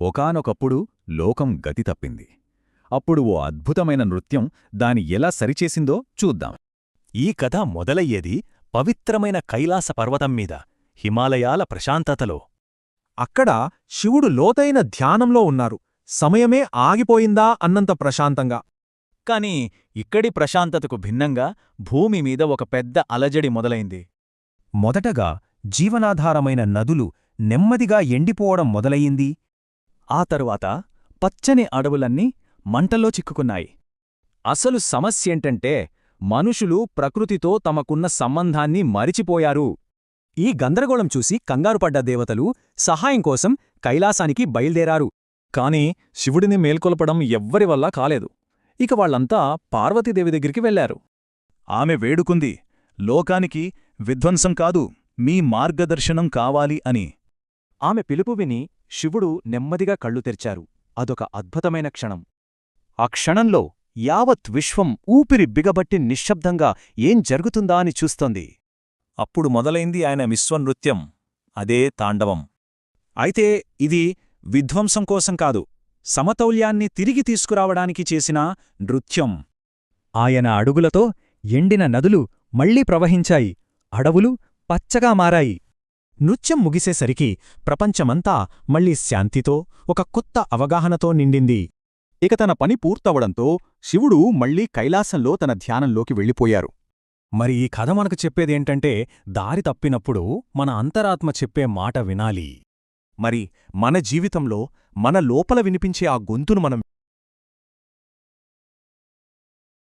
ఒకానొకప్పుడు లోకం గతి తప్పింది. అప్పుడు ఓ అద్భుతమైన నృత్యం దాని ఎలా సరిచేసిందో చూద్దాం. ఈ కథ మొదలయ్యేది పవిత్రమైన కైలాస పర్వతం మీద, హిమాలయాల ప్రశాంతతలో. అక్కడ శివుడు లోతైన ధ్యానంలో ఉన్నారు. సమయమే ఆగిపోయిందా అన్నంత ప్రశాంతంగా. కాని ఇక్కడి ప్రశాంతతకు భిన్నంగా భూమిమీద ఒక పెద్ద అలజడి మొదలైంది. మొదటగా జీవనాధారమైన నదులు నెమ్మదిగా ఎండిపోవడం మొదలయ్యింది. ఆ తరువాత పచ్చని అడవులన్నీ మంటల్లో చిక్కుకున్నాయి. అసలు సమస్యేంటంటే మనుషులు ప్రకృతితో తమకున్న సంబంధాన్ని మరిచిపోయారు. ఈ గందరగోళం చూసి కంగారుపడ్డ దేవతలు సహాయం కోసం కైలాసానికి బయల్దేరారు. కాని శివుడిని మేల్కొల్పడం ఎవ్వరివల్లా కాలేదు. ఇక వాళ్లంతా పార్వతీదేవి దగ్గరికి వెళ్లారు. ఆమె వేడుకుంది, లోకానికి విధ్వంసం కాదు, మీ మార్గదర్శనం కావాలి అని. ఆమె పిలుపు విని శివుడు నెమ్మదిగా కళ్ళు తెరిచారు. అదొక అద్భుతమైన క్షణం. ఆ క్షణంలో యావత్ విశ్వం ఊపిరి బిగబట్టి నిశ్శబ్దంగా ఏం జరుగుతుందా అని చూస్తోంది. అప్పుడు మొదలైంది ఆయన విశ్వనృత్యం. అదే తాండవం. అయితే ఇది విధ్వంసం కోసం కాదు, సమతౌల్యాన్ని తిరిగి తీసుకురావడానికి చేసిన నృత్యం. ఆయన అడుగులతో ఎండిన నదులు మళ్లీ ప్రవహించాయి. అడవులు పచ్చగా మారాయి. నృత్యం ముగిసేసరికి ప్రపంచమంతా మళ్లీ శాంతితో, ఒక కొత్త అవగాహనతో నిండింది. ఇక తన పని పూర్తవడంతో శివుడు మళ్లీ కైలాసంలో తన ధ్యానంలోకి వెళ్ళిపోయారు. మరి ఈ కథ మనకు చెప్పేదేంటంటే, దారి తప్పినప్పుడు మన అంతరాత్మ చెప్పే మాట వినాలి. మరి మన జీవితంలో మన లోపల వినిపించే ఆ గొంతును మనం